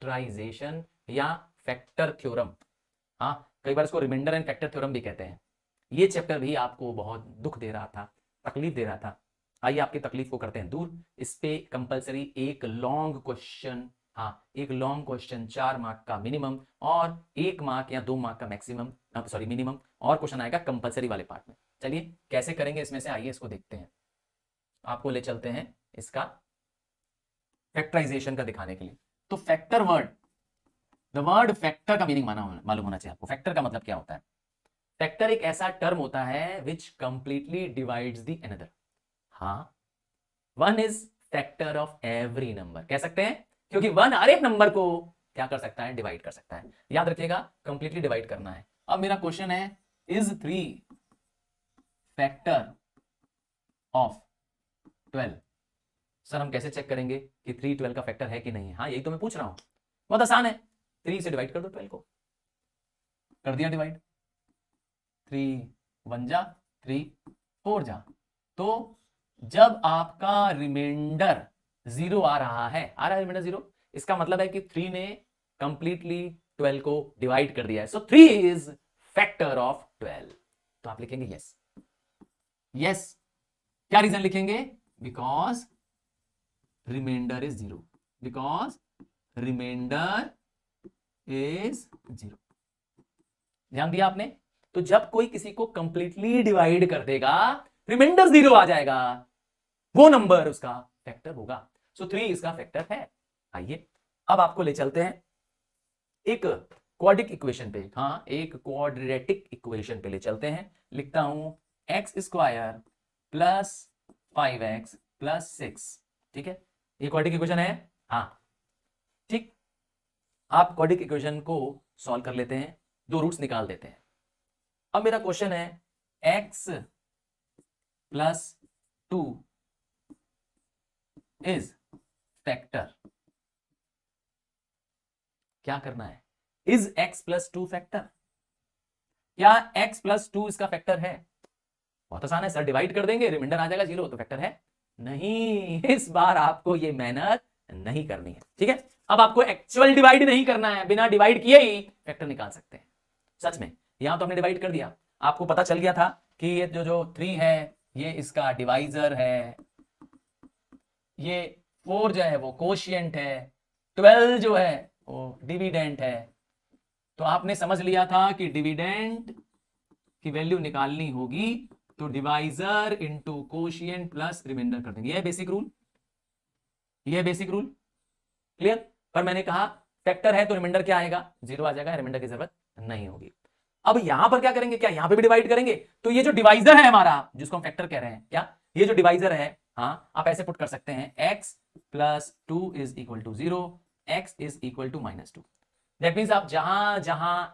Factorisation या factor theorem, हाँ कई बार इसको रिमाइंडर एंड फैक्टर थ्योरम भी कहते हैं। ये चैप्टर भी आपको बहुत दुख दे रहा था, तकलीफ दे रहा था। आइए आपकी तकलीफ को करते हैं दूर। इस पे कंपलसरी एक लॉन्ग क्वेश्चन, हाँ एक लॉन्ग क्वेश्चन 4 मार्क का मिनिमम और 1 मार्क या 2 मार्क का मैक्सिमम, सॉरी मिनिमम, और क्वेश्चन आएगा कंपलसरी वाले पार्ट में। चलिए कैसे करेंगे इसमें से, आइए इसको देखते हैं। आपको ले चलते हैं इसका फैक्टराइजेशन का दिखाने के लिए। तो factor word, the word factor का मीनिंग मालूम होना चाहिए आपको। फैक्टर का मतलब क्या होता है? फैक्टर एक ऐसा टर्म होता है विच कंप्लीटली डिवाइड्स द अनदर। हाँ, one is factor of every number कह सकते हैं, क्योंकि वन हर एक नंबर को क्या कर सकता है? डिवाइड कर सकता है। याद रखिएगा, कंप्लीटली डिवाइड करना है। अब मेरा क्वेश्चन है, इज 3 फैक्टर ऑफ 12? सर हम कैसे चेक करेंगे कि 3 12 का फैक्टर है कि नहीं है? हाँ यही तो मैं पूछ रहा हूं, बहुत आसान है। 3 से डिवाइड कर दो 12 को, कर दिया डिवाइड। 3 1 जा 3 4 जा, तो जब आपका रिमाइंडर 0 आ रहा है, रिमाइंडर 0, इसका मतलब है कि 3 ने कंप्लीटली 12 को डिवाइड कर दिया है। So 3 is factor of 12। तो आप लिखेंगे यस। यस, क्या रीजन लिखेंगे? Because remainder is 0, because remainder is 0। ध्यान दिया आपने? तो जब कोई किसी को कंप्लीटली डिवाइड कर देगा, रिमाइंडर 0 आ जाएगा, वो नंबर उसका फैक्टर होगा। सो 3 इसका फैक्टर है। आइए अब आपको ले चलते हैं एक क्वाड्रेटिक इक्वेशन पे। हाँ एक क्वाड्रेटिक इक्वेशन पे ले चलते हैं। लिखता हूं x square plus 5x plus 6। ठीक है, ये क्वाड्रेटिक इक्वेशन है। हाँ ठीक, आप क्वाड्रेटिक इक्वेशन को सॉल्व कर लेते हैं, 2 रूट्स निकाल देते हैं। अब मेरा क्वेश्चन है x प्लस 2 इज फैक्टर। क्या करना है? Is x plus 2 factor? क्या x प्लस 2 इसका फैक्टर है? बहुत आसान है सर, डिवाइड कर देंगे, रिमाइंडर आ जाएगा 0, तो फैक्टर है। नहीं, इस बार आपको ये मेहनत नहीं करनी है। ठीक है, अब आपको एक्चुअल डिवाइड नहीं करना है, बिना डिवाइड किए ही फैक्टर निकाल सकते हैं। सच में यहां तो हमने डिवाइड कर दिया, आपको पता चल गया था कि ये जो 3 है ये इसका डिवाइजर है, ये 4 जो है वो कोशिएंट है, 12 जो है वो डिविडेंड है। तो आपने समझ लिया था कि डिविडेंड की वैल्यू निकालनी होगी तो divisor into quotient plus remainder कर देंगे। यह बेसिक रूल, यह बेसिक रूल क्लियर। पर मैंने कहा फैक्टर है तो रिमाइंडर क्या आएगा? 0 आ जाएगा, रिमाइंडर की जरूरत नहीं होगी। अब यहां पर क्या करेंगे? क्या यहां पे भी डिवाइड करेंगे? तो ये जो डिवाइजर है हमारा, जिसको हम फैक्टर कह रहे हैं, क्या ये जो डिवाइजर है, हाँ आप ऐसे पुट कर सकते हैं, x plus 2 is equal to 0, x is equal to -2। That means आप जहां जहां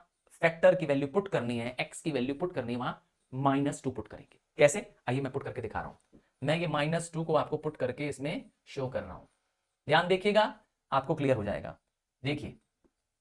फैक्टर की वैल्यू पुट करनी है, x की वैल्यू पुट करनी है, वहां -2 पुट करेंगे। कैसे? आइए मैं पुट करके दिखा रहा हूं। मैं ये -2 को आपको पुट करके इसमें शो कर रहा हूं, ध्यान देखिएगा, आपको क्लियर हो जाएगा। देखिए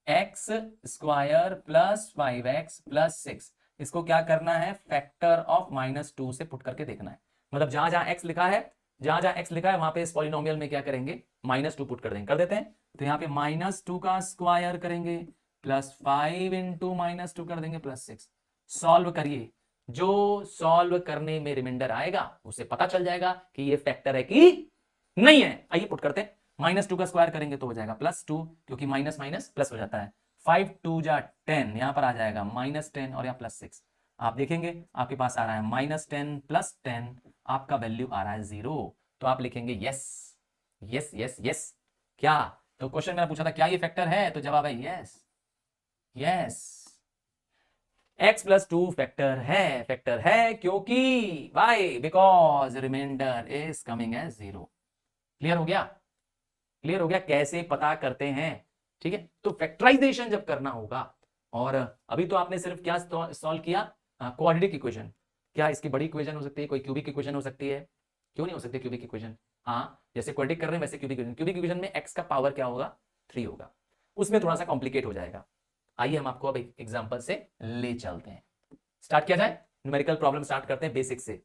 x square plus 5x plus 6, इसको क्या करना है? फैक्टर ऑफ -2 से पुट करके देखना है। मतलब जहां जहां x लिखा है, जहां जहां x लिखा है वहां पे इस पॉलिनोमियल में क्या करेंगे? -2 पुट कर देंगे। कर देते हैं, तो यहाँ पे -2 का स्क्वायर करेंगे प्लस 5 इंटू -2 कर देंगे प्लस 6। सॉल्व करिए, जो सॉल्व करने में रिमाइंडर आएगा उसे पता चल जाएगा कि ये फैक्टर है कि नहीं है। आइए पुट करते हैं, -2 का स्क्वायर करेंगे तो हो जाएगा +2, क्योंकि माइनस माइनस प्लस हो जाता है। 5 2 जा 10, यहां पर आ जाएगा -10 और यहाँ +6। आप देखेंगे आपके पास आ रहा है -10 प्लस 10, आपका वैल्यू आ रहा है 0। तो आप लिखेंगे यस यस यस यस। क्या? तो क्वेश्चन मैंने पूछा था क्या ये फैक्टर है, तो जवाब है yes yes, x plus 2 factor है क्योंकि why? Because remainder is coming as 0। Clear हो गया? क्लियर हो गया कैसे पता करते हैं? ठीक है, तो फैक्टराइजेशन जब करना होगा, और अभी तो आपने सिर्फ क्या सॉल्व किया? Quadratic equation. क्या इसकी बड़ी इक्वेशन हो सकती है? कोई क्यूबिक इक्वेशन हो सकती है? क्यों नहीं हो सकती क्यूबिक इक्वेशन? हाँ, जैसे क्वाड्रेटिक कर रहे हैं वैसे क्यूबिक इक्वेशन। क्यूबिक इक्वेशन में x का पावर क्या होगा? 3 होगा, उसमें थोड़ा सा कॉम्प्लिकेट हो जाएगा। आइए हम आपको अब एक एग्जांपल से ले चलते हैं। स्टार्ट किया जाए, न्यूमेरिकल प्रॉब्लम स्टार्ट करते हैं बेसिक से।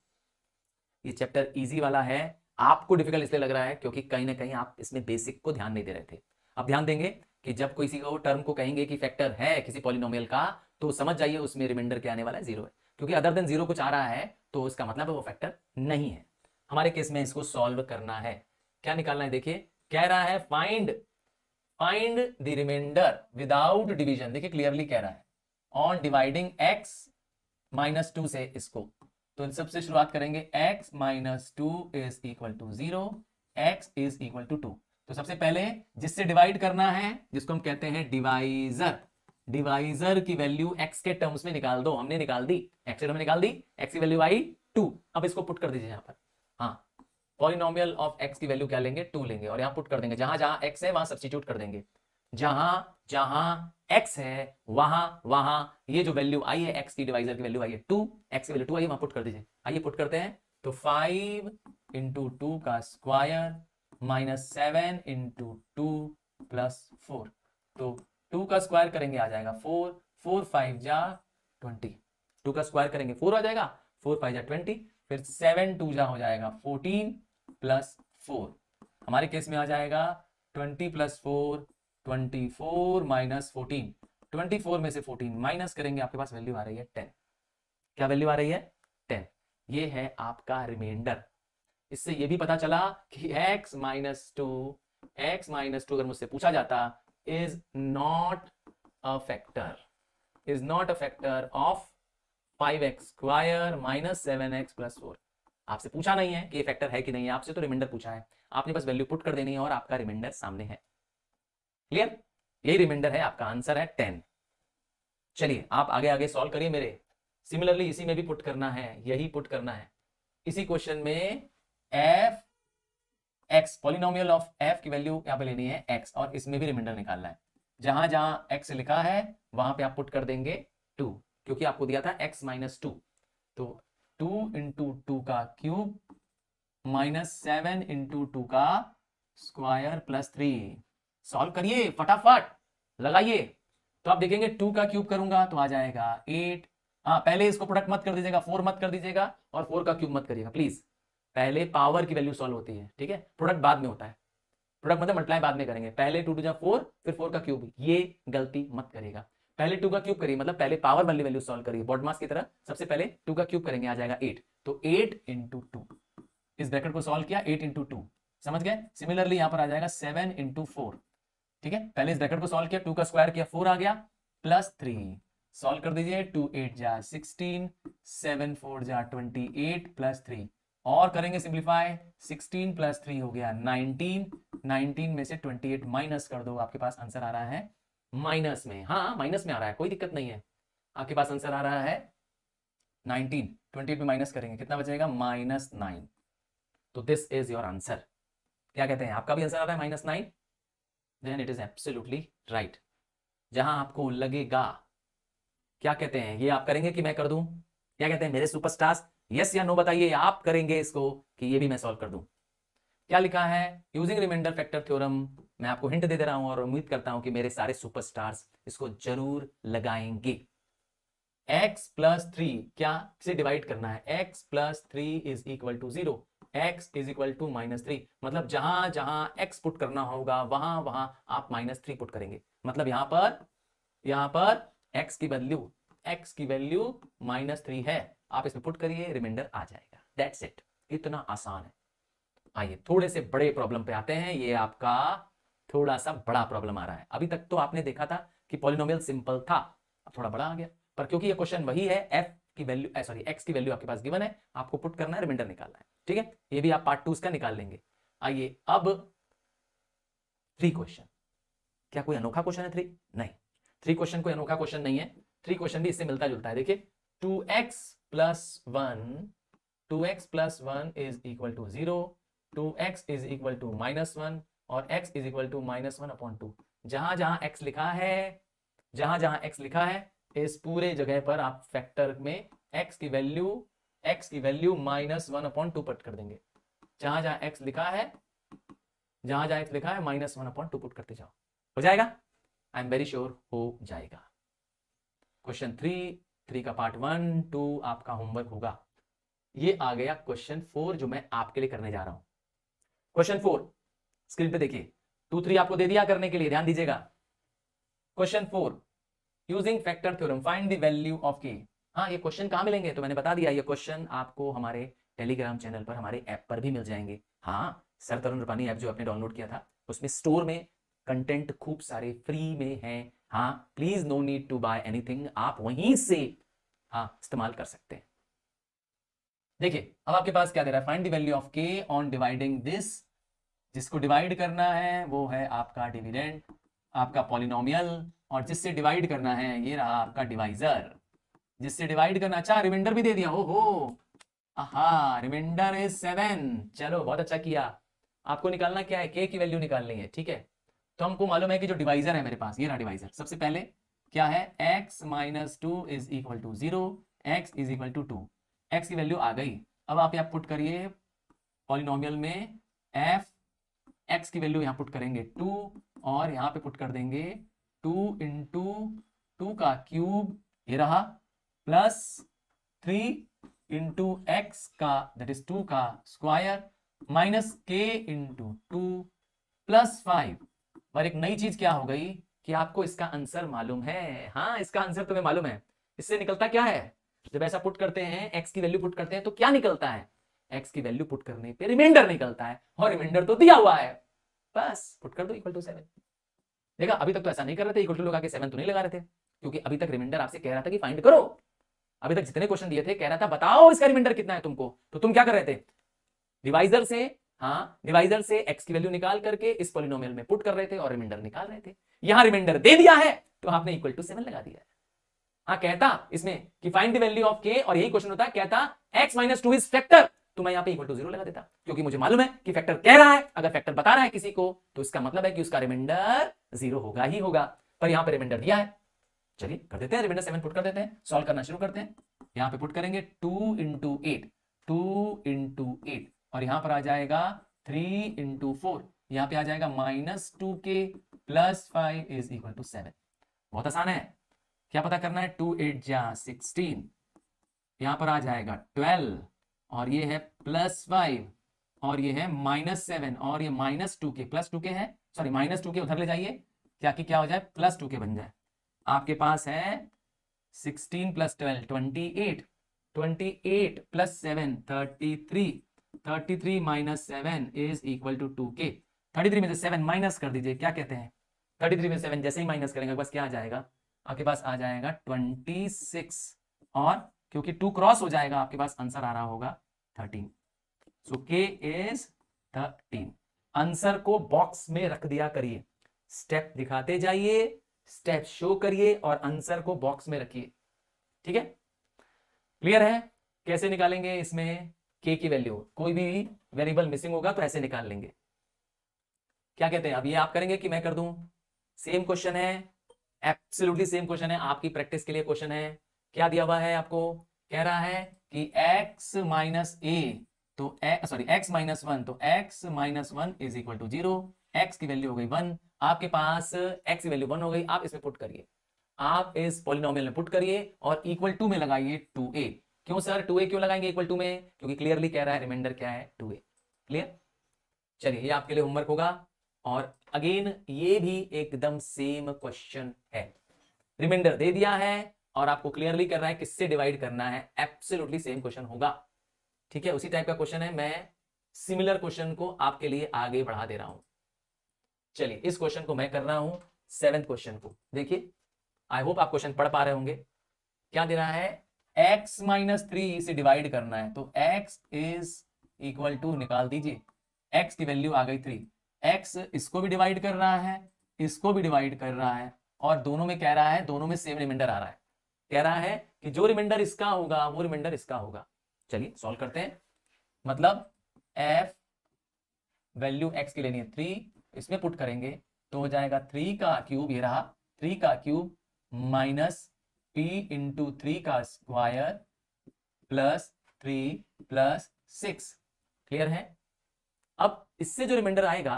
ये चैप्टर इजी वाला है, आपको डिफिकल्ट इसलिए लग रहा है क्योंकि कहीं ना कहीं आप इसमें बेसिक को ध्यान नहीं दे रहे थे। अब ध्यान देंगे कि जब किसी को टर्म को कहेंगे कि फैक्टर है किसी पॉलिनोमियल का, तो समझ जाइए उसमें रिमाइंडर क्या आने वाला है, 0 है, क्योंकि अदर देन 0 कुछ आ रहा है तो इसका मतलब है वो फैक्टर नहीं है। हमारे केस में इसको सॉल्व करना है, क्या निकालना है, देखिए कह रहा है find the remainder without division. देखिए क्लियरली कह रहा है ऑन डिवाइडिंग x -2 से इसको, तो इन सबसे शुरुआत करेंगे x -2 is equal to 0, x is equal to 2। तो सबसे पहले जिससे डिवाइड करना है, जिसको हम कहते हैं डिवाइजर, डिवाइजर की वैल्यू x के टर्म्स में निकाल दो। हमने निकाल दी, x के टर्म में निकाल दी, x की वैल्यू आई 2। अब इसको पुट कर दीजिए यहां पर, हाँ पॉलिनोमियल ऑफ x की वैल्यू क्या लेंगे, 2 लेंगे, और यहां पुट कर देंगे, जहां जहां x है वहां सब्स्टिट्यूट कर देंगे, जहां जहां x है वहां वहां ये जो वैल्यू आई है x की, डिवाइजर की वैल्यू आई है 2, x की वैल्यू 2 आई है, वहां पुट कर दीजिए। आइए पुट करते हैं, तो 5 इंटू 2 का स्क्वायर -7 इंटू 2 प्लस 4, तो 2 का स्क्वायर करेंगे आ जाएगा 4, 4 5 जा 20, 2 का स्क्वायर करेंगे 4 आ जाएगा, 4 5 जा 20, फिर 7 2 जा हो जाएगा 14 प्लस 4, हमारे केस में आ जाएगा 20 प्लस 4 24 माइनस 14, 24 में से 14 माइनस करेंगे, आपके पास वैल्यू आ रही है 10। क्या वैल्यू आ रही है, 10। ये है आपका रिमाइंडर। इससे ये भी पता चला कि x -2 अगर मुझसे पूछा जाता is not a factor of 5x square -7x plus 4। आपसे पूछा नहीं है कि ये फैक्टर है कि नहीं है, आपसे तो रिमाइंडर पूछा है, आपने बस वैल्यू पुट कर देनी है और आपका रिमाइंडर सामने है। क्लियर, यही रिमाइंडर है, आपका आंसर है 10। चलिए आप आगे आगे सॉल्व करिए मेरे। सिमिलरली इसी में भी पुट करना है, यही पुट करना है इसी क्वेश्चन में। f x polynomial of f की वैल्यू यहां पे लेनी है x, और इसमें भी रिमाइंडर निकालना है। जहां जहां x लिखा है वहां पे आप पुट कर देंगे 2, क्योंकि आपको दिया था x -2, तो 2 इंटू 2 का क्यूब -7 इंटू 2 का स्क्वायर प्लस 3। सॉल्व करिए फटाफट लगाइए, तो आप देखेंगे 2 का क्यूब करूंगा तो आ जाएगा 8। हाँ पहले इसको प्रोडक्ट मत कर दीजिएगा, 4 मत कर दीजिएगा और 4 का क्यूब मत करिएगा प्लीज, पहले पावर की वैल्यू सॉल्व होती है, ठीक है, प्रोडक्ट बाद में होता है, प्रोडक्ट मतलब मल्टीप्लाई बाद में करेंगे, पहले 2 2 जा 4 फिर 4 का क्यूब, ये गलती मत करिएगा। पहले 2 का क्यूब करिए, मतलब पहले पावर वाली वैल्यू सॉल्व करिए, बॉडमास की तरह सबसे पहले 2 का क्यूब करेंगे, आ जाएगा 8, तो 8 इंटू 2, इस ब्रैकेट को सॉल्व किया 8 इंटू 2, समझ गए। सिमिलरली यहां पर आ जाएगा 7 इंटू 4, ठीक है, पहले इस ब्रैकेट को सॉल्व किया, 2 का स्क्वायर किया 4 आ गया प्लस 3, सॉल्व कर दीजिए, 2 8 जा 16, 7 4 जा 28 प्लस 3, और करेंगे सिंप्लीफाई, 16 प्लस 3 हो गया 19, 19 में से 28 माइनस कर दो, आपके पास आंसर आ रहा है माइनस में, हाँ माइनस में आ रहा है, कोई दिक्कत नहीं है, आपके पास आंसर आ रहा है 19, 28 में माइनस करेंगे कितना बचेगा -9, तो दिस इज योर आंसर। क्या कहते हैं, आपका भी आंसर आ रहा है -9, then it is absolutely right. जहां आपको लगेगा, क्या कहते हैं, ये आप करेंगे कि मैं कर दूं, क्या कहते हैं मेरे सुपरस्टार्स, यस या नो बताइए, आप करेंगे इसको कि ये भी मैं सॉल्व कर दूं। क्या लिखा है, यूजिंग रिमाइंडर फैक्टर थ्योरम, मैं आपको हिंट दे दे रहा हूं और उम्मीद करता हूं कि मेरे सारे सुपरस्टार्स इसको जरूर लगाएंगे। x + 3 क्या से डिवाइड करना है, x + 3 is equal to 0, x is equal to -3, मतलब जहां जहां x पुट करना होगा वहां वहां आप -3 पुट करेंगे, मतलब यहां पर x की वैल्यू -3 है, आप इसमें पुट करिए, रिमाइंडर आ जाएगा, दैट्स इट, इतना आसान है। आइए थोड़े से बड़े प्रॉब्लम पे आते हैं, ये आपका थोड़ा सा बड़ा प्रॉब्लम आ रहा है। अभी तक तो आपने देखा था कि पॉलिनोमियल सिंपल था, अब थोड़ा बड़ा आ गया, पर क्योंकि ये क्वेश्चन वही है, x की वैल्यू आपके पास गिवन है, आपको पुट करना है, रिमाइंडर निकालना है, ठीक है, ये भी आप पार्ट 2 इसका निकाल लेंगे। आइए अब 3 क्वेश्चन, क्या कोई अनोखा क्वेश्चन है 3? नहीं, 3 क्वेश्चन कोई अनोखा क्वेश्चन नहीं है, 3 क्वेश्चन भी इससे मिलता जुलता है। देखिए 2x + 1 is equal to 0, 2x is equal to -1 और x इज इक्वल टू -1/2। जहां जहां x लिखा है इस पूरे जगह पर आप फैक्टर में x की वैल्यू -1/2 पुट कर देंगे, जहां जहां x लिखा है -1/2 पुट करते जाओ, हो जाएगा, आई एम वेरी श्योर हो जाएगा। क्वेश्चन 3 का पार्ट 1 2 आपका होमवर्क होगा। ये आ गया क्वेश्चन 4 जो मैं आपके लिए करने जा रहा हूं। क्वेश्चन 4 स्क्रीन पे देखिए, 2 3 आपको दे दिया करने के लिए, ध्यान दीजिएगा। Question 4 using factor theorem find the value of के। हाँ, ये क्वेश्चन कहाँ मिलेंगे तो मैंने बता दिया, ये क्वेश्चन आपको हमारे टेलीग्राम चैनल पर, हमारे ऐप पर भी मिल जाएंगे। हाँ, सर तरुण रूपानी ऐप जो आपने डाउनलोड किया था उसमें स्टोर में कंटेंट खूब सारे फ्री में हैं। हाँ, please no need to buy anything, आप वहीं से हाँ इस्तेमाल कर सकते हैं। देखिए अब आपके पास क्या दे रहा है, फाइंड द वैल्यू ऑफ के ऑन डिवाइडिंग दिस। जिसको डिवाइड करना है वो है आपका डिविडेंड, आपका पॉलिनोमियल, और जिससे डिवाइड करना है ये रहा आपका डिवाइजर। जिससे डिवाइड करना, अच्छा रिमाइंडर भी दे दिया, ओहो आहा, रिमाइंडर इज 7। चलो बहुत अच्छा किया। आपको निकालना क्या है, के की वैल्यू निकालनी है, ठीक है। तो हमको मालूम है कि जो डिवाइजर है मेरे पास, ये रहा डिवाइजर। सबसे पहले क्या है, x minus 2 is equal to 0, x is equal to 2। x की वैल्यू आ गई। अब आप यहाँ पुट करिए पॉलिनोमियल में f, x की वैल्यू यहाँ पुट करेंगे 2, और यहाँ पे पुट कर देंगे 2 इंटू 2 का क्यूब, ये रहा, प्लस 3 इंटू एक्स का दैट इज 2 का स्क्वायर, माइनस के इंटू 2 प्लस 5। और एक नई चीज क्या हो गई कि आपको इसका आंसर मालूम है। हाँ, इसका आंसर तुम्हें मालूम है। इससे निकलता क्या है, जब ऐसा पुट करते हैं, एक्स की वैल्यू पुट करते हैं तो क्या निकलता है, एक्स की वैल्यू पुट करने पे रिमाइंडर निकलता है, और रिमाइंडर तो दिया हुआ है, बस पुट कर दो इक्वल टू 7। देखा, अभी तक तो ऐसा नहीं कर रहे थे, इक्वल टू लगा के 7 तो नहीं लगा रहे थे, क्योंकि अभी तक रिमाइंडर आपसे कह रहा था कि फाइंड करो। अभी तक जितने क्वेश्चन दिए थे कह रहा था बताओ इसका रिमाइंडर कितना है तुमको, तो तुम क्या कर रहे थे, डिवाइजर से, हाँ डिवाइजर से एक्स की वैल्यू निकाल करके इस पॉलिनोमियल में पुट कर रहे थे और रिमाइंडर निकाल रहे थे। यहां रिमाइंडर दे दिया है तो आपने इक्वल टू 7 लगा दिया है। हाँ, कहता इसमें कि फाइंड द वैल्यू ऑफ के, और यही क्वेश्चन होता, कहता x माइनस 2 इज फैक्टर, तो मैं यहां पे इक्वल टू 0 लगा देता, क्योंकि मुझे मालूम है कि फैक्टर कह रहा है, अगर फैक्टर बता रहा है किसी को तो इसका मतलब है कि उसका रिमाइंडर 0 होगा ही होगा। पर यहां पे रिमाइंडर दिया है, चलिए कर देते हैं, रिमाइंडर 7 पुट कर देते हैं, सॉल्व करना शुरू करते हैं। यहां पे पुट करेंगे 2 इंटू 8, 2 इंटू 8, और यहां पर आ जाएगा 3 इंटू 4, यहां पे आ जाएगा माइनस 2 के प्लस 5 इज इक्वल टू 7। बहुत आसान है, क्या पता करना है, 2 8 जा 16, यहां पर आ जाएगा 12, और ये है प्लस 5, और ये है माइनस 7, और ये माइनस 2 के प्लस 2 के है, सॉरी माइनस 2 के उधर ले जाइए, क्या कि क्या हो जाए, प्लस 2 के बन जाए। आपके पास है 16 plus 12 28, 28 plus 7 33, 33 minus 7 is equal to 2k। 33 में से 7 माइनस कर दीजिए, क्या कहते हैं, 33 में 7 जैसे ही माइनस करेंगे बस क्या आ जाएगा, आपके पास आ जाएगा 26, और क्योंकि 2 क्रॉस हो जाएगा आपके पास आंसर आ रहा होगा 13। सो k इज 13। आंसर को बॉक्स में रख दिया करिए, स्टेप दिखाते जाइए, स्टेप शो करिए, और आंसर को बॉक्स में रखिए, ठीक है। क्लियर है, कैसे निकालेंगे इसमें k की वैल्यू, कोई भी वेरिएबल मिसिंग होगा तो ऐसे निकाल लेंगे। क्या कहते हैं, अब ये आप करेंगे कि मैं कर दूं, सेम क्वेश्चन है, एब्सोल्युटली सेम क्वेश्चन है, आपकी प्रैक्टिस के लिए क्वेश्चन है। क्या दिया हुआ है आपको, कह रहा है कि x माइनस ए, तो सॉरी x माइनस 1, तो x minus 1 is equal to 0, x की वैल्यू हो गई 1, आपके पास x की वैल्यू 1 हो गई, आप इसमें पुट करिए, आप इस पॉलिनोमियल में पुट करिए और इक्वल टू में लगाइए 2a। क्यों सर 2a क्यों लगाएंगे इक्वल टू में, क्योंकि क्लियरली कह रहा है रिमाइंडर क्या है 2a। क्लियर, चलिए ये आपके लिए होमवर्क होगा, और अगेन ये भी एकदम सेम क्वेश्चन है, रिमाइंडर दे दिया है और आपको क्लियरली कर रहा है किससे डिवाइड करना है, एब्सोल्युटली सेम क्वेश्चन होगा, ठीक है, उसी टाइप का क्वेश्चन है। मैं सिमिलर क्वेश्चन को आपके लिए आगे बढ़ा दे रहा हूं। चलिए इस क्वेश्चन को मैं कर रहा हूं 7th क्वेश्चन को, देखिए आई होप आप क्वेश्चन पढ़ पा रहे होंगे। क्या दे रहा है, x माइनस 3 से डिवाइड करना है, तो x इज इक्वल टू, निकाल दीजिए, x की वैल्यू आ गई 3, x इसको भी डिवाइड कर रहा है, इसको भी डिवाइड कर रहा है, और दोनों में कह रहा है, दोनों में सेम रिमाइंडर आ रहा है, कह रहा है कि जो रिमाइंडर इसका होगा वो रिमाइंडर इसका होगा। चलिए सॉल्व करते हैं, मतलब f वैल्यू x की लेनी है 3, इसमें पुट करेंगे तो हो जाएगा 3 का क्यूब, ये रहा 3 का क्यूब माइनस p इंटू 3 का स्क्वायर प्लस 3 प्लस 6। क्लियर है, अब इससे जो रिमाइंडर आएगा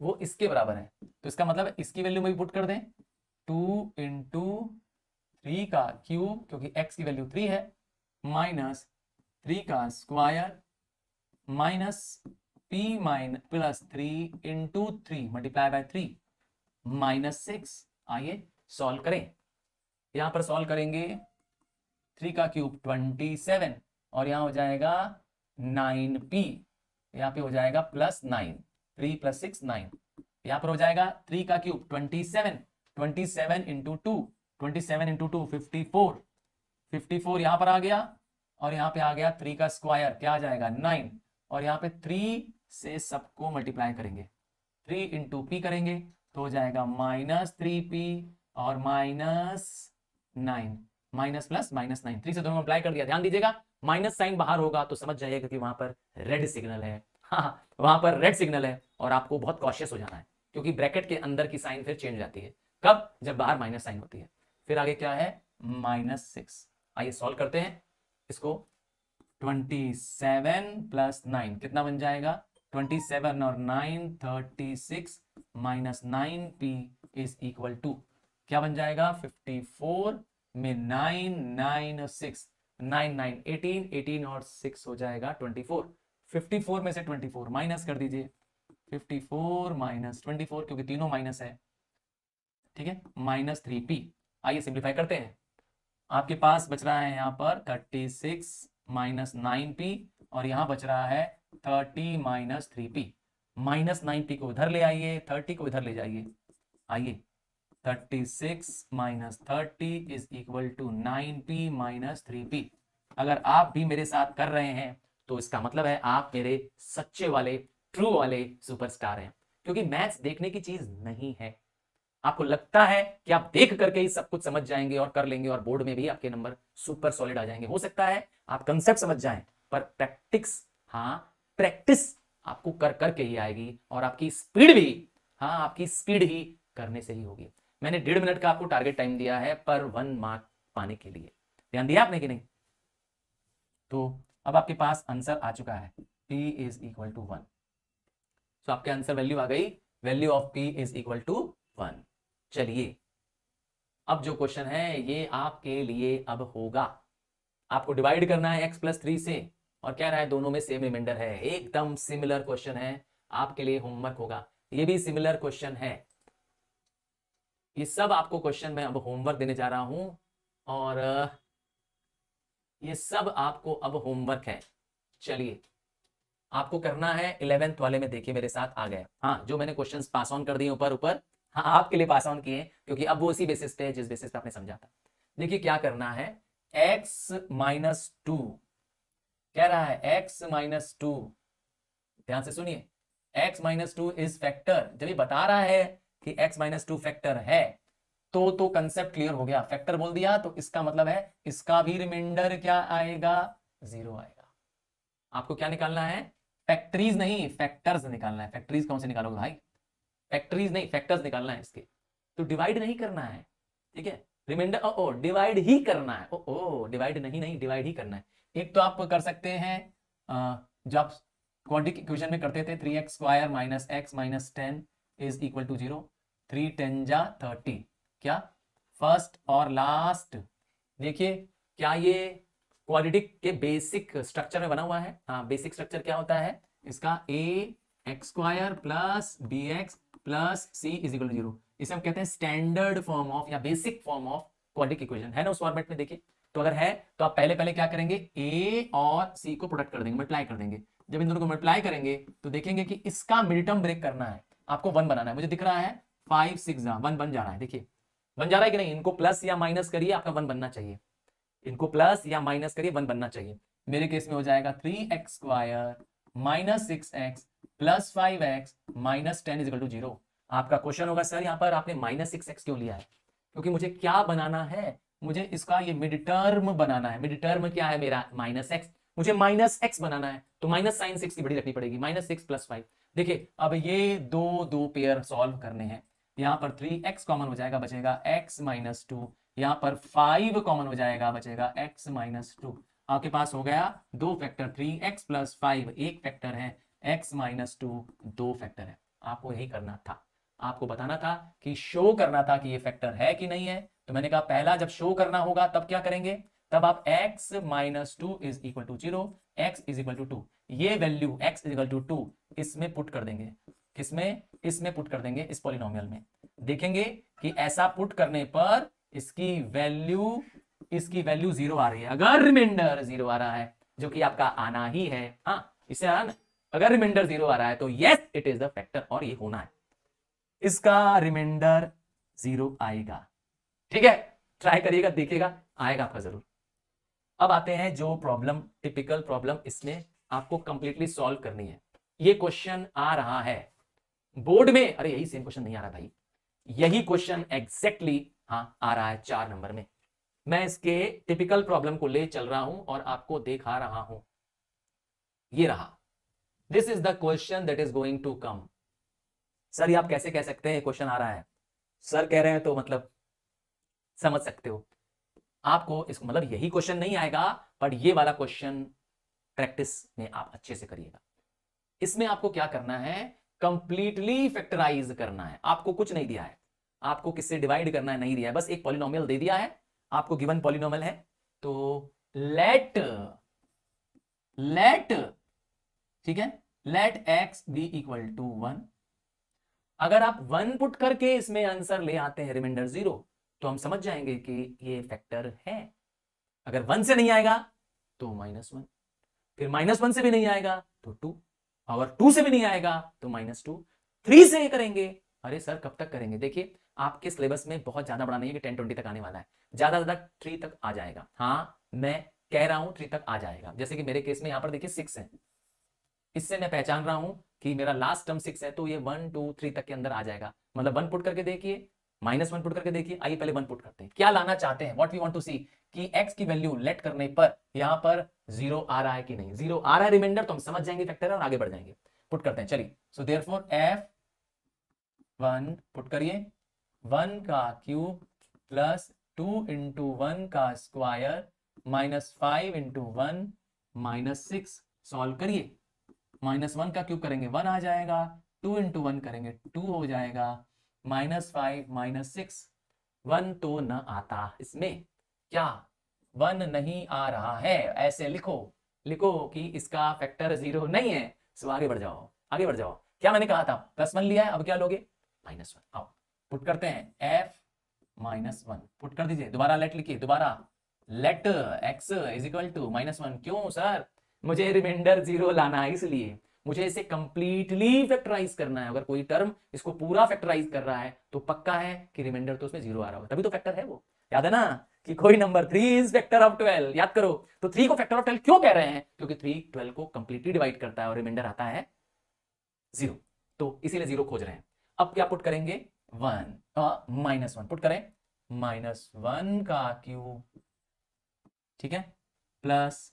वो इसके बराबर है, तो इसका मतलब इसकी वैल्यू में भी पुट कर दें, 2 इंटू 3 का क्यूब, क्योंकि x की वैल्यू 3 है, माइनस 3 का square minus p minus plus 3 into 3 multiply by 3 minus 6। आइए सॉल्व करें। यहां पर सॉल्व करेंगे 3 का क्यूब 27 और यहां हो जाएगा 9p, यहां पे हो जाएगा +9, 3 + 6 9, यहां पर हो जाएगा 3 का क्यूब 27, 27 इंटू 2, 27 इंटू 2 54, 54 यहां पर आ गया और यहां पे आ गया 3 का स्क्वायर, क्या आ जाएगा 9, और यहां पे 3 से सबको मल्टीप्लाई करेंगे, 3 इंटू p करेंगे तो हो जाएगा -3p और -9, माइनस प्लस -9, 3 से दोनों मल्टीप्लाई कर दिया। ध्यान दीजिएगा माइनस साइन बाहर होगा तो समझ जाइएगा कि वहां पर रेड सिग्नल है। हाँ, वहां पर रेड सिग्नल है और आपको बहुत कॉशियस हो जाना है क्योंकि ब्रैकेट के अंदर की साइन फिर चेंज जाती है। कब? जब बाहर माइनस साइन होती है। फिर आगे क्या है? -6। आइए सॉल्व करते हैं इसको। 27 + 9 कितना बन जाएगा? 27 और 9 36 -9p इज इक्वल टू क्या बन जाएगा? 54 में 9 9 6 9 9 18 18 और 6 हो जाएगा 24। 54 में से 24 माइनस कर दीजिए, 54 - 24 क्योंकि तीनों माइनस है, ठीक है, -3p। आइए सिंप्लीफाई करते हैं। आपके पास बच रहा है यहाँ पर 36 - 9p और यहाँ बच रहा है 30 - 3p। -9p को इधर ले आइए, 30 को इधर ले जाइए। आइए 36 - 30 is equal to 9p - 3p। अगर आप भी मेरे साथ कर रहे हैं तो इसका मतलब है आप मेरे सच्चे वाले, ट्रू वाले सुपरस्टार हैं, क्योंकि मैथ्स देखने की चीज नहीं है। आपको लगता है कि आप देख करके ही सब कुछ समझ जाएंगे और कर लेंगे और बोर्ड में भी आपके नंबर सुपर सॉलिड आ जाएंगे। हो सकता है आप कंसेप्ट समझ जाएं, पर प्रैक्टिस, हाँ प्रैक्टिस आपको कर करके ही आएगी और आपकी स्पीड भी, हाँ आपकी स्पीड ही करने से ही होगी। मैंने 1.5 मिनट का आपको टारगेट टाइम दिया है पर 1 मार्क पाने के लिए। ध्यान दिया आपने कि नहीं? तो अब आपके पास आंसर आ चुका है, p इज इक्वल टू 1। तो आपके आंसर वैल्यू आ गई, value of p is equal to 1। चलिए अब जो क्वेश्चन है ये आपके लिए अब होगा, आपको डिवाइड करना है x + 3 से और क्या रहा है, दोनों में सेम रिमाइंडर है। एकदम सिमिलर क्वेश्चन है, आपके लिए होमवर्क होगा। ये भी सिमिलर क्वेश्चन है, ये सब आपको क्वेश्चन मैं अब होमवर्क देने जा रहा हूं और ये सब आपको अब होमवर्क है। चलिए आपको करना है 11th वाले में, देखिए मेरे साथ आ गया। हाँ, जो मैंने क्वेश्चंस पास ऑन कर दिए ऊपर ऊपर, हाँ आपके लिए पास ऑन किए क्योंकि अब वो उसी बेसिस पे है जिस बेसिस पे आपने समझा था। देखिए क्या करना है, x - 2 कह रहा है, x - 2, ध्यान से सुनिए, x - 2 इज फैक्टर। जब ये बता रहा है कि x - 2 फैक्टर है तो कंसेप्ट क्लियर हो गया। फैक्टर बोल दिया तो इसका मतलब है इसका भी रिमाइंडर क्या आएगा? 0 आएगा। आपको क्या निकालना है? फैक्टरीज नहीं, फैक्टर्स निकालना है। फैक्टरीज कौन से निकालोगे भाई? फैक्टरीज नहीं, फैक्टर्स निकालना है इसके। तो डिवाइड नहीं करना है, ठीक है, रिमाइंडर ओ डिवाइड ही करना है। ओ डिवाइड नहीं डिवाइड ही करना है। एक तो आप कर सकते हैं जब क्वाड्रेटिक इक्वेशन में करते थे 3x² - x - 10 is equal to 0, 3 10 जा 30, क्या फर्स्ट और लास्ट। देखिए क्या ये क्वाड्रेटिक के बेसिक स्ट्रक्चर में बना हुआ है? हाँ, बेसिक स्ट्रक्चर क्या होता है इसका? ax² + bx + c is equal to 0। इसे हम कहते हैं स्टैंडर्ड फॉर्म ऑफ या basic form of quadratic equation, है ना उस फॉर्मेट में। देखिए तो अगर है तो आप पहले क्या करेंगे, a और c को प्रोडक्ट कर देंगे, मल्टीप्लाई कर देंगे। जब इन दोनों को मल्टीप्लाई करेंगे तो देखेंगे कि इसका मिड टर्म ब्रेक करना है, आपको 1 बनाना है। मुझे दिख रहा है 5 6 1 बन जा रहा है। देखिए बन जा रहा है कि नहीं? इनको प्लस या माइनस करिए, आपका 1 बनना चाहिए। इनको प्लस या माइनस करिए, 1 बनना चाहिए। मेरे केस में हो जाएगा 3x² - 6x + 5x - 10 is equal to 0। आपका क्वेश्चन होगा सर यहाँ पर आपने -6x क्यों लिया है? क्योंकि मुझे क्या बनाना है, मुझे इसका ये मिड टर्म बनाना है। मिड टर्म क्या है मेरा? -x। मुझे -x बनाना है तो माइनस साइन 6 की बड़ी रखनी पड़ेगी, -6 + 5। देखिए अब ये दो पेयर सॉल्व करने हैं। यहाँ पर 3x कॉमन हो जाएगा, बचेगा x - 2। यहाँ पर 5 कॉमन हो जाएगा, बचेगा x - 2। आपके पास हो गया 2 फैक्टर, 3x + 5 1 फैक्टर है, x - 2 2 फैक्टर है। आपको यही करना था, आपको बताना था कि शो करना था कि ये फैक्टर है कि नहीं है। तो मैंने कहा पहला जब शो करना होगा तब क्या करेंगे, तब आप x - 2 is equal to 0, x is equal to 2, ये value x is equal to 2 इसमें पुट कर देंगे। किसमें? इसमें पुट कर देंगे, इस पॉलिनोमियल में। देखेंगे कि ऐसा पुट करने पर इसकी वैल्यू 0 आ रही है। अगर रिमाइंडर 0 आ रहा है, जो कि आपका आना ही है, हाँ इससे आ ना, अगर रिमाइंडर 0 आ रहा है तो yes it is the factor, और ये होना है, इसका रिमाइंडर 0 आएगा। ठीक है, ट्राई करिएगा, देखिएगा आएगा आपका जरूर। अब आते हैं जो प्रॉब्लम, टिपिकल प्रॉब्लम, इसमें आपको कंप्लीटली सॉल्व करनी है। ये क्वेश्चन आ रहा है बोर्ड में, अरे यही सेम क्वेश्चन नहीं आ रहा भाई, यही क्वेश्चन एग्जैक्टली हाँ आ रहा है 4 नंबर में। मैं इसके टिपिकल प्रॉब्लम को ले चल रहा हूं और आपको दिखा रहा हूं। ये रहा, this is the question that is going to come. Sir ये आप कैसे कह सकते हैं क्वेश्चन आ रहा है? सर कह रहे हैं तो मतलब समझ सकते हो आपको, इसको मतलब यही क्वेश्चन नहीं आएगा, पर ये वाला क्वेश्चन प्रैक्टिस में आप अच्छे से करिएगा। इसमें आपको क्या करना है, कंप्लीटली फैक्टराइज करना है। आपको कुछ नहीं दिया है, आपको किससे डिवाइड करना है नहीं दिया है, बस एक पॉलिनोमियल दे दिया है आपको, गिवन पॉलिनोमियल है, तो लेट ठीक है, let x be equal to 1। अगर आप 1 पुट करके इसमें आंसर ले आते हैं रिमाइंडर 0, तो हम समझ जाएंगे कि ये फैक्टर है। अगर 1 से नहीं आएगा तो -1, फिर -1 से भी नहीं आएगा तो 2, अगर 2 से भी नहीं आएगा तो -2, 3 से करेंगे। अरे सर कब तक करेंगे? देखिए आपके सिलेबस में बहुत ज्यादा बड़ा नहीं है कि 10-20 तक आने वाला है, ज्यादा से ज्यादा 3 तक आ जाएगा। हाँ मैं कह रहा हूं 3 तक आ जाएगा। जैसे कि मेरे केस में यहां पर देखिए 6 है, इससे मैं पहचान रहा हूं कि मेरा लास्ट टर्म 6 है, तो ये 1 2 3 तक के अंदर आ जाएगा। मतलब 1 पुट करके देखिए, -1 पुट करके देखिए। आइए पहले 1 पुट करते हैं, क्या लाना चाहते हैं, व्हाट वी वांट टू सी, कि x की वैल्यू लेट करने पर यहां पर 0 आ रहा है कि नहीं। 0 आ रहा है रिमाइंडर, तो हम समझ जाएंगे फैक्टर है और आगे बढ़ जाएंगे। पुट करते हैं, चलिए। सो देयरफॉर f1 पुट करिए, 1 का क्यूब प्लस 2 इंटू 1 का square minus 5 into 1 minus 6। Solve करिए, -1 का क्यूब करेंगे 1 आ जाएगा, 2 इंटू 1 करेंगे 2 हो जाएगा, -5 -6। 1 तो न आता इसमें, क्या 1 नहीं आ रहा है? ऐसे लिखो कि इसका फैक्टर 0 नहीं है। सो आगे बढ़ जाओ, आगे बढ़ जाओ। क्या मैंने कहा था, +1 लिया है, अब क्या लोगे, -1। आओ पुट करते हैं, f -1 पुट कर दीजिए। दोबारा लेट लिखिए, दोबारा let x is equal to -1। क्यों सर? मुझे रिमाइंडर 0 लाना है, इसलिए मुझे इसे कंप्लीटली फैक्टराइज करना है। अगर कोई टर्म इसको पूरा फैक्टराइज कर रहा है तो पक्का है कि रिमाइंडर तो उसमें 0 आ रहा होगा, तभी तो फैक्टर है वो। याद है ना कि कोई नंबर 3 इज फैक्टर ऑफ 12, याद करो। तो 3 को फैक्टर ऑफ 12 क्यों कह रहे हैं? क्योंकि 3 12 को कंप्लीटली डिवाइड करता है और रिमाइंडर आता है 0, तो इसीलिए 0 खोज रहे हैं। अब क्या पुट करेंगे, 1 -1 पुट करें, -1 का क्यूब, ठीक है, प्लस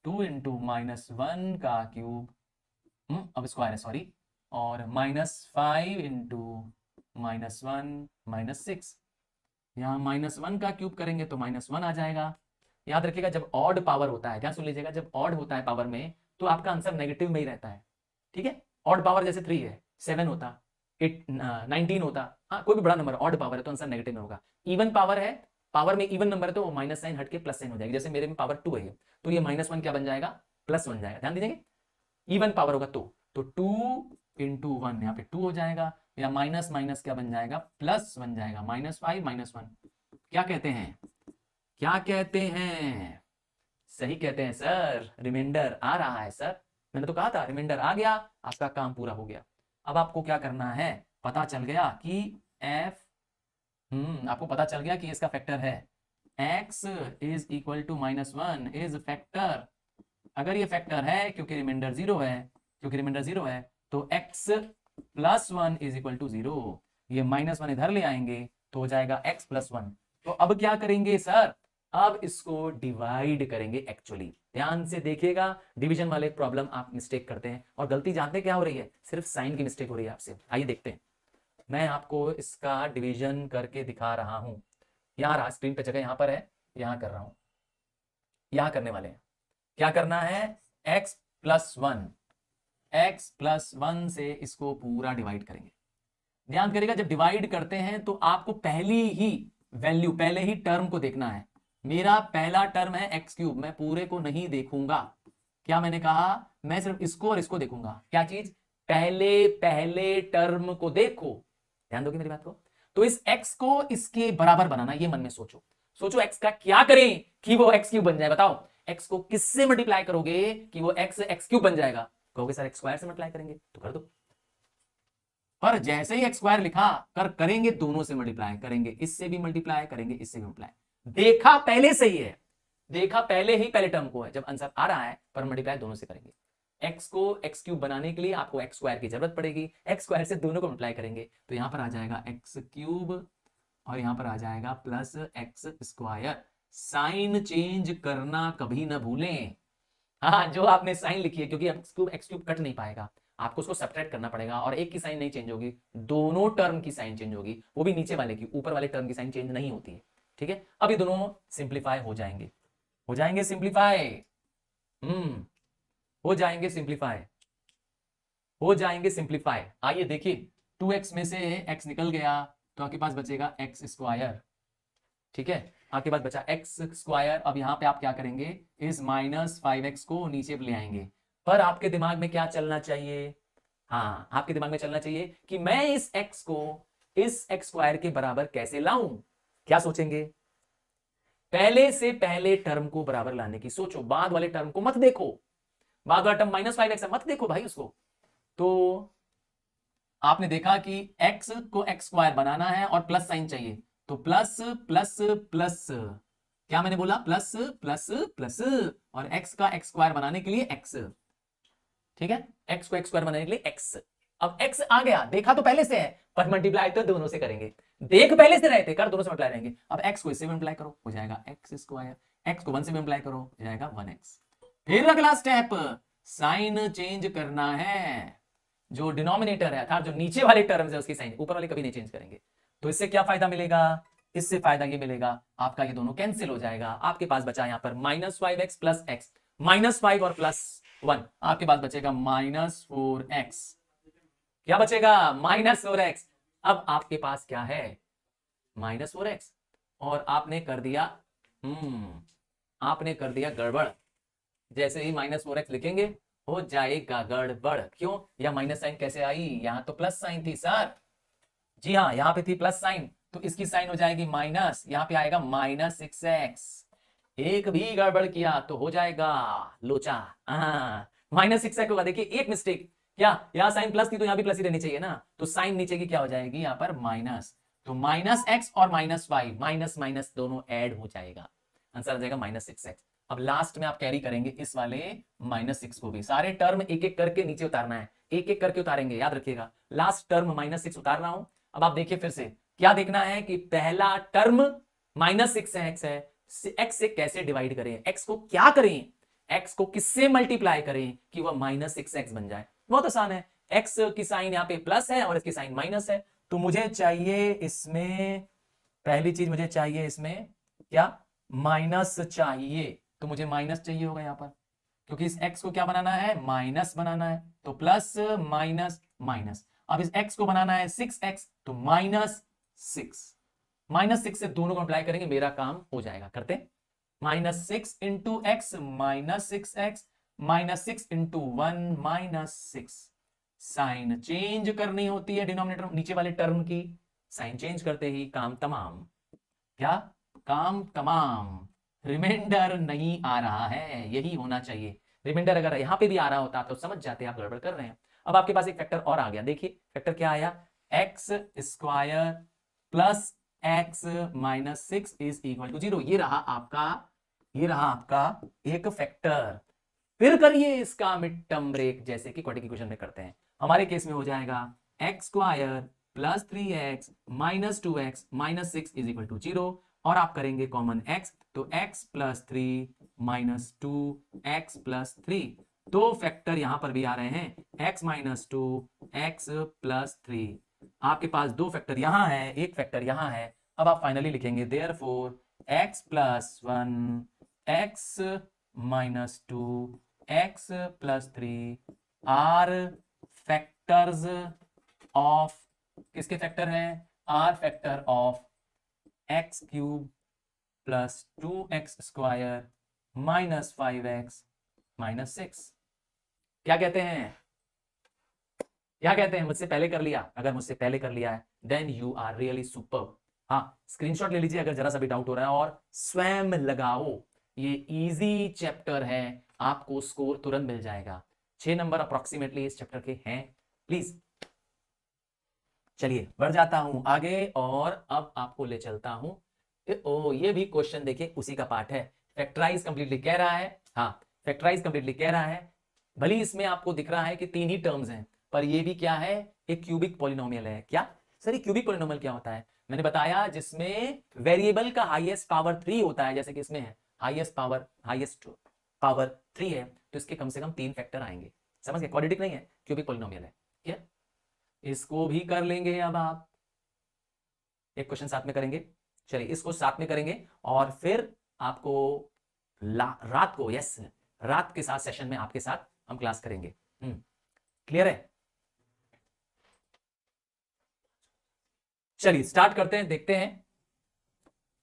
2 इंटू -1 का क्यूब, अब स्क्वायर है सॉरी, और -5 इंटू -1 -6। यहां -1 का क्यूब करेंगे तो -1 आ जाएगा। याद रखिएगा जब ऑड पावर होता है, ध्यान सुन लीजिएगा, जब ऑड होता है पावर में तो आपका आंसर नेगेटिव में ही रहता है। ठीक है, ऑड पावर जैसे 3 है, 7 होता, 19 होता, हाँ कोई भी बड़ा नंबर ऑड पावर है तो आंसर नेगेटिव में होगा। इवन पावर है, पावर में इवन नंबर है तो माइनस साइन हट के प्लस साइन हो जाएगी। जैसे मेरे में पावर 2 है तो ये -1 क्या बन जाएगा, +1 बन जाएगा। ध्यान दीजिएगा, इवन पावर होगा तो 2 इंटू 1 यहाँ पे 2 हो जाएगा, या माइनस माइनस क्या बन जाएगा, प्लस बन जाएगा, -5 -1। क्या कहते हैं, क्या कहते हैं? सही कहते हैं सर, रिमाइंडर आ रहा है सर, मैंने तो कहा था रिमाइंडर आ गया, आपका काम पूरा हो गया। अब आपको क्या करना है, पता चल गया कि f आपको पता चल गया कि इसका फैक्टर है x is equal to -1 is factor. अगर ये फैक्टर है क्योंकि रिमाइंडर 0 है, तो x +1 इज इक्वल टू 0। ये -1 इधर ले आएंगे तो हो जाएगा x +1। तो अब क्या करेंगे सर, अब इसको डिवाइड करेंगे। एक्चुअली ध्यान से देखिएगा, डिवीजन वाले प्रॉब्लम आप मिस्टेक करते हैं और गलती जानते क्या हो रही है, सिर्फ साइन की मिस्टेक हो रही है आपसे। आइए देखते हैं, मैं आपको इसका डिवीजन करके दिखा रहा हूं। यहां रहा, स्क्रीन पे जगह यहां पर है, यहां कर रहा हूं। यहां करने वाले हैं, क्या करना है, x + 1 से इसको पूरा डिवाइड करेंगे। ध्यान करिएगा, जब डिवाइड करते हैं तो आपको पहली ही वैल्यू, पहले ही टर्म को देखना है। मेरा पहला टर्म है x3, मैं पूरे को नहीं देखूंगा। क्या मैंने कहा, मैं सिर्फ इसको और इसको देखूंगा। क्या चीज, पहले टर्म को देखो, ध्यान दोगे मेरी बात को। तो इस x को इसके बराबर बनाना, ये मन में सोचो। सोचो x का क्या करें कि वो x क्यूब बन जाए। बताओ x को किससे मल्टीप्लाई करोगे कि वो x क्यूब बन जाएगा? कहोगे सर x स्क्वायर से मल्टीप्लाई करेंगे, तो कर दो। पर जैसे ही x स्क्वायर लिखा करेंगे दोनों से मल्टीप्लाई करेंगे, इससे भी मल्टीप्लाई करेंगे, इससे भी मल्टीप्लाई। देखा पहले से ही है, देखा पहले ही पहले टर्म को है, जब आंसर आ रहा है पर मल्टीप्लाई दोनों से करेंगे। x को x क्यूब बनाने के लिए आपको x स्क्वायर की जरूरत पड़ेगी, x स्क्वायर से दोनों को मल्टीप्लाई करेंगे तो यहां पर आ जाएगा x क्यूब और यहां पर आ जाएगा plus x square. Sign change करना कभी ना भूलें। हाँ, जो आपने साइन लिखी है, क्योंकि x क्यूब कट नहीं पाएगा, आपको उसको सब्ट्रैक्ट करना पड़ेगा और एक की साइन नहीं चेंज होगी, दोनों टर्म की साइन चेंज होगी, वो भी नीचे वाले की, ऊपर वाले टर्म की साइन चेंज नहीं होती है। ठीक है, अब ये दोनों सिंप्लीफाई हो जाएंगे, हो जाएंगे सिंप्लीफाई, हो जाएंगे सिंप्लीफाई, हो जाएंगे सिंप्लीफाई। आइए देखिए, 2x में से x निकल गया तो आपके पास बचेगा x स्क्वायर। ठीक है, आपके पास बचा x स्क्वायर। अब यहां पे आप क्या करेंगे, इस -5x को नीचे ले आएंगे। पर आपके दिमाग में क्या चलना चाहिए? हाँ, आपके दिमाग में चलना चाहिए कि मैं इस x को इस x स्क्वायर के बराबर कैसे लाऊं। क्या सोचेंगे? पहले से पहले टर्म को बराबर लाने की सोचो, बाद वाले टर्म को मत देखो। बाद वाला टर्म -5x है, मत देखो भाई उसको। तो आपने देखा कि x को x स्क्वायर बनाना है और प्लस साइन चाहिए, तो प्लस प्लस प्लस, क्या मैंने बोला? प्लस प्लस प्लस, और x का x स्क्वायर बनाने के लिए x। ठीक है, x को x स्क्वायर बनाने के लिए x। अब x आ गया, देखा तो पहले से है, पर मल्टीप्लाई तो दोनों से करेंगे। देख पहले से रहे थे, कर दोनों से मल्टीप्लाई रहेंगे। अब x को इससे मल्टीप्लाई करो, हो जाएगा x स्क्वायर। x को 1 से मल्टीप्लाई करो, हो जाएगा 1x। फिर अगला स्टेप, साइन चेंज करना है। जो डिनोमिनेटर है अर्थात जो नीचे वाले टर्म्स है उसकी साइन, ऊपर वाले कभी नहीं चेंज करेंगे। तो इससे क्या फायदा मिलेगा? इससे फायदा ये मिलेगा, आपका ये दोनों कैंसिल हो जाएगा। आपके पास बचा यहां पर -5x प्लस x, -5 और +1, आपके पास बचेगा -4x। क्या बचेगा? -4x। अब आपके पास क्या है? -4x, और आपने कर दिया आपने कर दिया गड़बड़। जैसे ही -4x लिखेंगे हो जाएगा गड़बड़। क्यों? या माइनस साइन कैसे आई? यहां तो प्लस साइन थी सर। जी हाँ, यहां पे थी प्लस साइन, तो इसकी साइन हो जाएगी माइनस, यहां पे आएगा -6x। एक भी गड़बड़ किया तो हो जाएगा लोचा। -6x होगा। देखिए एक मिस्टेक, क्या यहां साइन प्लस थी तो यहां भी प्लस ही रहनी चाहिए ना, तो साइन नीचे की क्या हो जाएगी यहां पर? माइनस। तो -x और -5, माइनस माइनस दोनों ऐड हो जाएगा, आंसर आ जाएगा -6x। अब लास्ट में आप कैरी करेंगे इस वाले -6 को भी। सारे टर्म एक एक करके नीचे उतारना है, एक एक करके उतारेंगे, याद रखिएगा। लास्ट टर्म -6 उतार रहा हूं। अब आप देखिए फिर से, क्या देखना है कि पहला टर्म -6x है, x से कैसे डिवाइड करें, x को क्या करें, x को किससे मल्टीप्लाई करें कि वह -6x बन जाए। बहुत आसान है, x की साइन यहाँ पे प्लस है और इसकी साइन माइनस है, तो मुझे चाहिए इसमें, पहली चीज मुझे चाहिए इसमें क्या? माइनस चाहिए, तो मुझे माइनस चाहिए होगा यहाँ पर, क्योंकि इस x को क्या बनाना है? माइनस बनाना है, तो प्लस माइनस माइनस। अब इस x को बनाना है 6x, तो -6। -6 से दोनों को अप्लाई करेंगे, मेरा काम हो जाएगा। करते, -6 into x -6x, -6 into 1 -6। Sign change करनी होती है डिनोमिनेटर नीचे वाले टर्म की, साइन चेंज करते ही काम तमाम। क्या? काम तमाम। रिमाइंडर नहीं आ रहा है, यही होना चाहिए। रिमाइंडर अगर यहां पे भी आ रहा होता तो समझ जाते आप गड़बड़ कर रहे हैं। अब आपके पास एक फैक्टर और आ गया, देखिए फैक्टर क्या आया? x square plus x -6 is equal to 0। ये रहा आपका एक फैक्टर। फिर करिए इसका मिड टर्म ब्रेक, जैसे कि क्वाड्रेटिक इक्वेशन में करते हैं। हमारे केस में हो जाएगा x square plus 3x minus 2x minus 6 is equal to 0, और आप करेंगे कॉमन x, तो x plus 3 minus 2x plus 3। दो फैक्टर यहां पर भी आ रहे हैं, x माइनस 2 x प्लस 3। आपके पास दो फैक्टर यहां है, एक फैक्टर यहां है। अब आप फाइनली लिखेंगे therefore x plus 1 x minus 2 x plus 3 are factors of, किसके फैक्टर हैं? Are factor of x cube plus 2x square minus 5x minus 6। क्या कहते हैं? क्या कहते हैं, मुझसे पहले कर लिया? अगर मुझसे पहले कर लिया है then you are really super. हाँ, स्क्रीनशॉट ले लीजिए अगर जरा सा भी डाउट हो रहा है और स्वयं लगाओ। ये इजी चैप्टर है, आपको स्कोर तुरंत मिल जाएगा। 6 नंबर अप्रोक्सीमेटली इस चैप्टर के हैं। प्लीज चलिए बढ़ जाता हूं आगे और अब आपको ले चलता हूं। ओ ये भी क्वेश्चन देखिए, उसी का पार्ट है। फैक्टराइज कंप्लीटली कह रहा है, हाँ फैक्टराइज कंप्लीटली कह रहा है। भले इसमें आपको दिख रहा है कि 3 ही टर्म्स हैं, पर ये भी क्या है, एक क्यूबिक पॉलिनोमियल है। क्या सर, ये क्यूबिक पॉलिनोमियल क्या होता है? मैंने बताया जिसमें वेरिएबल का हाईएस्ट पावर 3 होता है, जैसे कि इसमें है हाईएस्ट पावर 3 है, तो इसके कम से कम 3 फैक्टर आएंगे। समझ गए? क्वाड्रेटिक नहीं है, क्यूबिक पॉलिनोमियल है। क्या इसको भी कर लेंगे? अब आप एक क्वेश्चन साथ में करेंगे। चलिए इसको साथ में करेंगे और फिर आपको रात को, यस रात के साथ सेशन में आपके साथ हम क्लास करेंगे। क्लियर है? चलिए स्टार्ट करते हैं, देखते हैं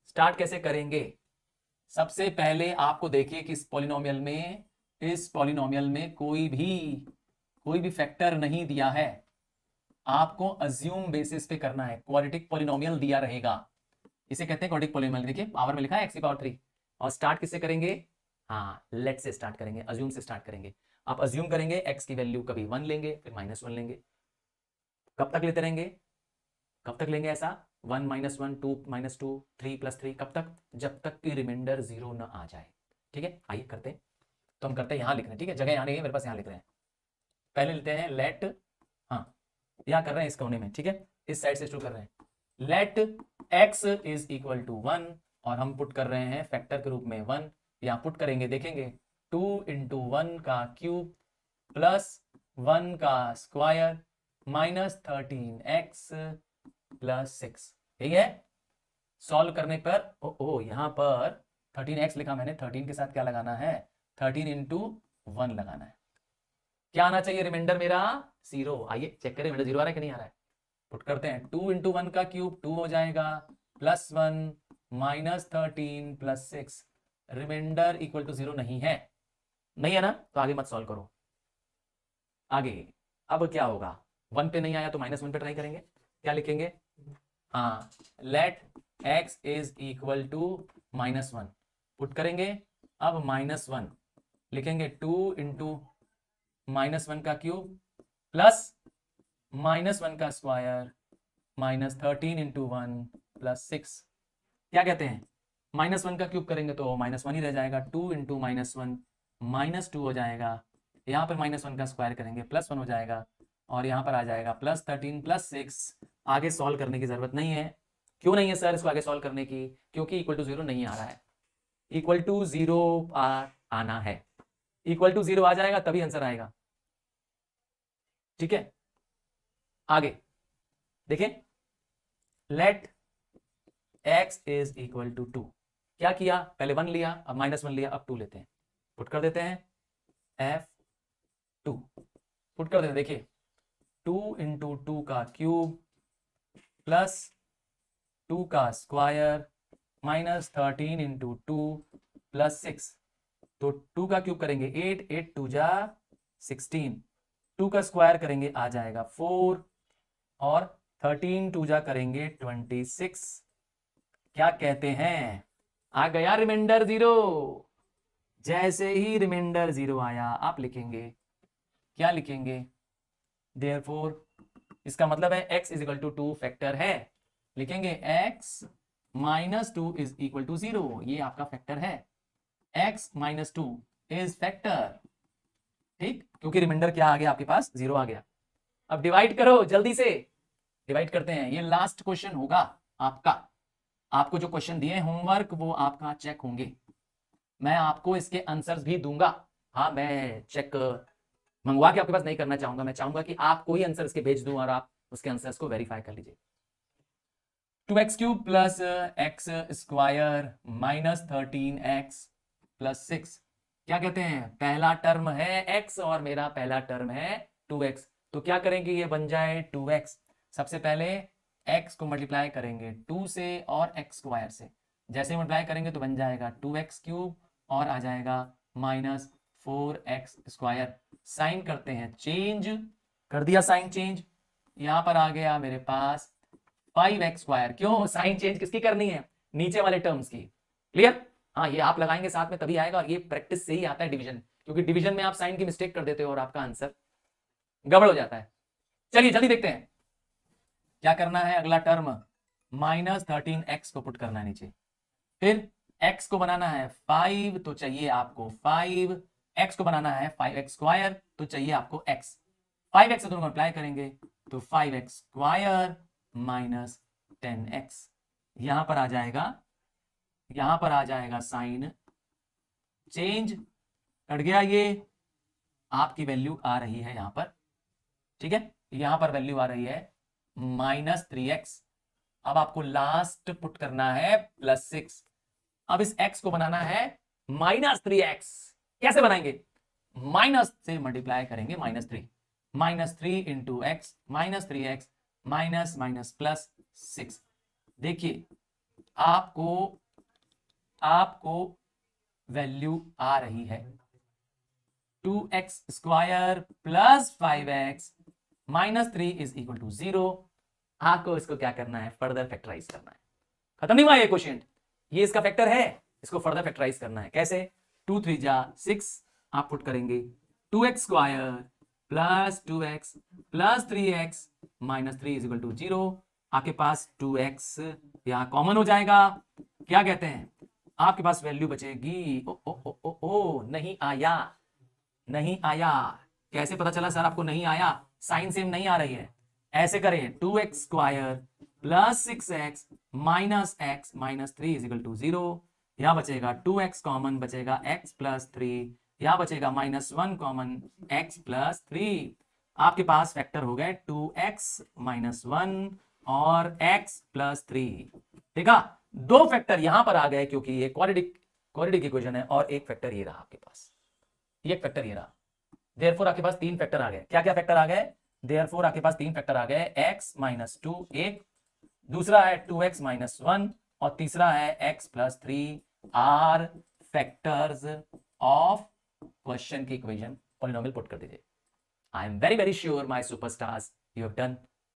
स्टार्ट कैसे करेंगे। सबसे पहले आपको देखिए कि इस पॉलिनोमियल में कोई भी फैक्टर नहीं दिया है। आपको अज्यूम बेसिस पे करना है। क्वाड्रेटिक पॉलिनोमियल दिया रहेगा, इसे कहते हैं क्वाड्रेटिक पॉलिनोमियल। देखिए पावर में लिखा है x की पावर 3। और स्टार्ट किससे करेंगे? हाँ लेट से स्टार्ट करेंगे, अज्यूम से स्टार्ट करेंगे। आप अज्यूम करेंगे x की वैल्यू कभी 1 लेंगे, फिर -1 लेंगे। कब तक लेते रहेंगे? कब तक लेंगे ऐसा? 1 -1 2 -2 3 +3, कब तक? जब तक कि रिमाइंडर 0 ना आ जाए। ठीक है, आइए करते हैं। तो हम करते हैं, यहां लिख रहे हैं, ठीक है, जगह यहां नहीं है मेरे पास, यहां लिख रहे हैं। पहले लेते हैं लेट, हाँ यहां कर रहे हैं इस कोने में, ठीक है, इस साइड से शुरू कर रहे हैं। Let x is equal to 1 और हम पुट कर रहे हैं फैक्टर के रूप में 1। यहां पुट करेंगे, देखेंगे 2 × 1 का क्यूब प्लस 1 का स्क्वायर माइनस 13x प्लस 6। ठीक है, सॉल्व करने पर यहां पर 13x लिखा मैंने, 13 के साथ क्या लगाना है? 13 × 1 लगाना है। क्या आना चाहिए रिमाइंडर मेरा? 0। आइए चेक करें रिमाइंडर 0 आ रहा है कि नहीं आ रहा है। पुट करते हैं, 2 × 1 का क्यूब 2 हो जाएगा, plus 1 minus 13 plus 6। Remainder equal to 0 नहीं है, नहीं है ना? तो आगे मत सॉल्व करो। आगे अब क्या होगा? 1 पे नहीं आया तो -1 पे ट्राई करेंगे। क्या लिखेंगे? हाँ, let x is equal to -1 put करेंगे। अब -1 लिखेंगे, 2 × -1 का क्यूब प्लस -1 का स्क्वायर माइनस 13 × 1 प्लस 6। क्या कहते हैं? -1 का क्यूब करेंगे तो -1 ही रह जाएगा, 2 × -1 -2 हो जाएगा। यहाँ पर -1 का स्क्वायर करेंगे +1 हो जाएगा और यहाँ पर आ जाएगा +13 प्लस 6। आगे सॉल्व करने की जरूरत नहीं है। क्यों नहीं है सर इसको आगे सॉल्व करने की? क्योंकि इक्वल टू 0 नहीं आ रहा है। इक्वल टू 0 आना है, इक्वल टू 0 आ जाएगा तभी आंसर आएगा। ठीक है, आगे देखिए, let x is equal to 2। क्या किया? पहले 1 लिया, अब -1 लिया, अब 2 लेते हैं। पुट कर देते हैं f2 पुट कर देते हैं। देखिए 2 × 2 का क्यूब प्लस 2 का स्क्वायर माइनस 13 × 2 प्लस 6। तो 2 का क्यूब करेंगे 8, 8 2 जा 16, 2 का स्क्वायर करेंगे आ जाएगा 4 और 13 2 जा करेंगे 26। क्या कहते हैं? आ गया रिमाइंडर 0। जैसे ही रिमाइंडर 0 आया आप लिखेंगे, क्या लिखेंगे? देयरफॉर इसका मतलब है x is equal to 2 factor है। लिखेंगे x - 2 इज इक्वल टू 0। ये आपका फैक्टर है, x - 2 इज फैक्टर। ठीक, क्योंकि रिमाइंडर क्या आ गया आपके पास? 0 आ गया। अब डिवाइड करो, जल्दी से डिवाइड करते हैं। ये लास्ट क्वेश्चन होगा आपका। आपको जो क्वेश्चन दिए होमवर्क वो आपका चेक होंगे। मैं आपको इसके आंसर्स भी दूंगा। हाँ, मैं चेक मंगवा के आपके पास नहीं करना चाहूंगा। मैं चाहूंगा कि आपको ही आंसर इसके भेज दूं और आप उसके आंसर्स को वेरीफाई कर लीजिए। 2x³ plus x square minus 13x plus 6। क्या कहते हैं? पहला टर्म है x और मेरा पहला टर्म है 2x। तो क्या करेंगे? ये बन जाए 2x। सबसे पहले x को मल्टीप्लाई करेंगे 2 से और x स्क्वायर से। जैसे मल्टीप्लाई करेंगे तो बन जाएगा 2x³ और आ जाएगा -4x स्क्वायर। साइन करते हैं चेंज, कर दिया साइन चेंज, यहां पर आ गया मेरे पास 5x²। क्यों साइन चेंज किसकी करनी है? नीचे वाले टर्म्स की। क्लियर? हाँ, ये आप लगाएंगे साथ में तभी आएगा, और ये प्रैक्टिस से ही आता है डिवीजन, क्योंकि डिवीजन में आप साइन की मिस्टेक कर देते हो और आपका आंसर गड़बड़ हो जाता है। चलिए जल्दी देखते हैं क्या करना है। अगला टर्म -13x को पुट करना है नीचे, फिर x को बनाना है 5, तो चाहिए आपको 5, x को बनाना है 5x², तो चाहिए आपको x। 5x से दोनों मल्टीप्लाई करेंगे तो 5x² माइनस 10x। यहां पर आ जाएगा साइन चेंज, कट गया, ये आपकी वैल्यू आ रही है यहां पर, ठीक है, यहां पर वैल्यू आ रही है -3x। अब आपको लास्ट पुट करना है +6। अब इस x को बनाना है -3x। कैसे बनाएंगे? माइनस से मल्टीप्लाई करेंगे -3, -3 into x, -3x minus minus +6। देखिए आपको वैल्यू आ रही है 2x² + 5x -3 = 0। आपको इसको क्या करना है? फर्दर फैक्टराइज करना है। खत्म नहीं हुआ ये क्वेश्चन, ये इसका फैक्टर है, इसको फर्दर फैक्टराइज करना है। कैसे? 2 3 जा 6, आप पुट करेंगे 2x² + 2x + 3x -3 = 0। आपके पास 2x यहां कॉमन हो जाएगा। क्या कहते हैं? आपके पास वैल्यू बचेगी नहीं आया। कैसे पता चला सर आपको नहीं आया? साइन सेम नहीं आ रही है। ऐसे करें 2x² + 6x -x -3 = 0। यहां बचेगा 2x कॉमन, बचेगा x + 3, यहां बचेगा -1 कॉमन, x + 3। आपके पास फैक्टर हो गए 2x - 1 और x + 3। देखा, दो फैक्टर यहां पर आ गए क्योंकि ये क्वाड्रेटिक इक्वेशन है, और एक फैक्टर ये रहा आपके पास, एक फैक्टर ये रहा। देयरफॉर आपके पास 3 फैक्टर आ गए। क्या क्या फैक्टर आ गए? देयरफॉर आपके पास 3 फैक्टर आ गए। x - 2 एक, दूसरा है 2x - 1 और तीसरा है x + 3 are factors of question की इक्वेशन। पॉलिनोमियल पुट कर दीजिए। I am very sure my superstars, you have done